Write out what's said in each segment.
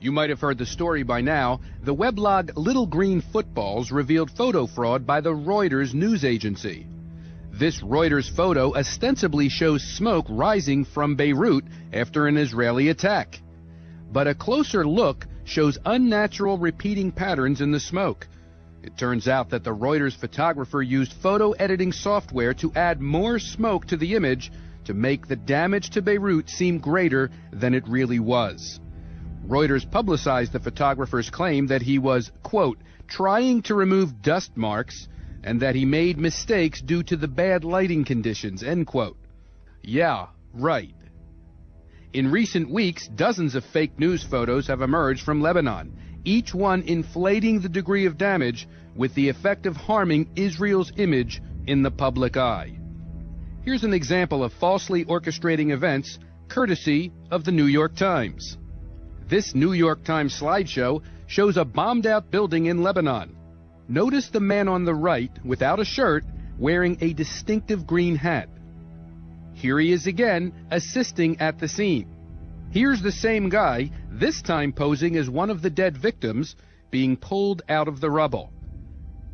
You might have heard the story by now. The weblog Little Green Footballs revealed photo fraud by the Reuters news agency. This Reuters photo ostensibly shows smoke rising from Beirut after an Israeli attack. But a closer look shows unnatural repeating patterns in the smoke. It turns out that the Reuters photographer used photo editing software to add more smoke to the image to make the damage to Beirut seem greater than it really was. Reuters publicized the photographer's claim that he was, quote, trying to remove dust marks and that he made mistakes due to the bad lighting conditions, end quote. Yeah, right. In recent weeks, dozens of fake news photos have emerged from Lebanon, each one inflating the degree of damage with the effect of harming Israel's image in the public eye. Here's an example of falsely orchestrating events, courtesy of the New York Times. This New York Times slideshow shows a bombed-out building in Lebanon. Notice the man on the right, without a shirt, wearing a distinctive green hat. Here he is again, assisting at the scene. Here's the same guy, this time posing as one of the dead victims, being pulled out of the rubble.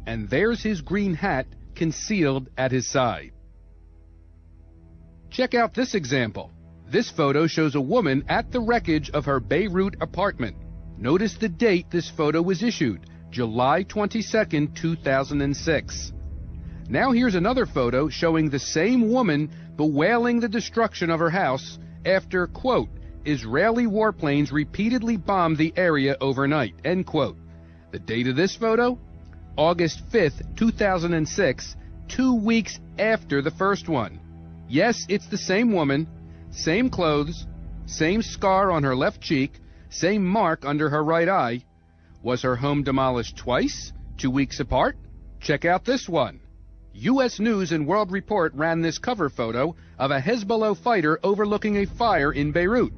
And there's his green hat concealed at his side. Check out this example. This photo shows a woman at the wreckage of her Beirut apartment. Notice the date this photo was issued, July 22, 2006. Now here's another photo showing the same woman bewailing the destruction of her house after, quote, Israeli warplanes repeatedly bombed the area overnight, end quote. The date of this photo? August 5, 2006, 2 weeks after the first one. Yes, it's the same woman, same clothes, same scar on her left cheek, same mark under her right eye. Was her home demolished twice, 2 weeks apart? Check out this one. U.S. News and World Report ran this cover photo of a Hezbollah fighter overlooking a fire in Beirut.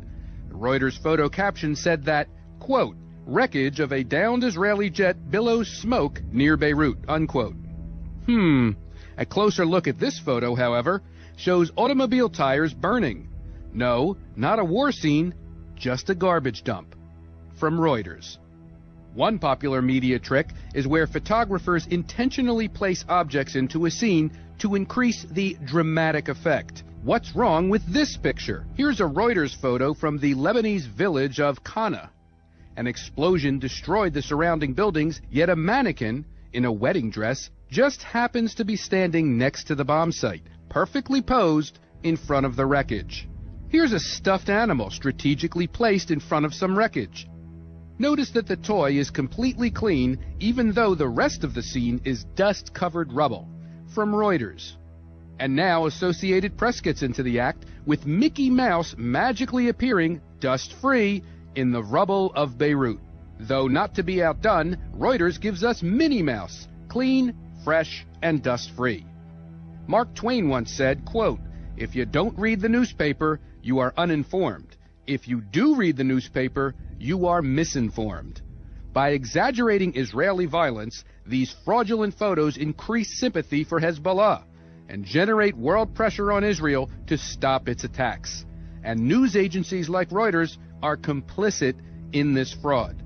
The Reuters photo caption said that, quote, wreckage of a downed Israeli jet billows smoke near Beirut, unquote. A closer look at this photo, however, shows automobile tires burning. No, not a war scene, just a garbage dump. From Reuters. One popular media trick is where photographers intentionally place objects into a scene to increase the dramatic effect. What's wrong with this picture? Here's a Reuters photo from the Lebanese village of Kana. An explosion destroyed the surrounding buildings, yet a mannequin in a wedding dress just happens to be standing next to the bomb site, perfectly posed in front of the wreckage. Here's a stuffed animal strategically placed in front of some wreckage. Notice that the toy is completely clean, even though the rest of the scene is dust-covered rubble. From Reuters. And now Associated Press gets into the act, with Mickey Mouse magically appearing dust-free in the rubble of Beirut. Though not to be outdone, Reuters gives us Minnie Mouse, clean, fresh, and dust-free. Mark Twain once said, quote, if you don't read the newspaper, you are uninformed. If you do read the newspaper, you are misinformed. By exaggerating Israeli violence, these fraudulent photos increase sympathy for Hezbollah and generate world pressure on Israel to stop its attacks. And news agencies like Reuters are complicit in this fraud.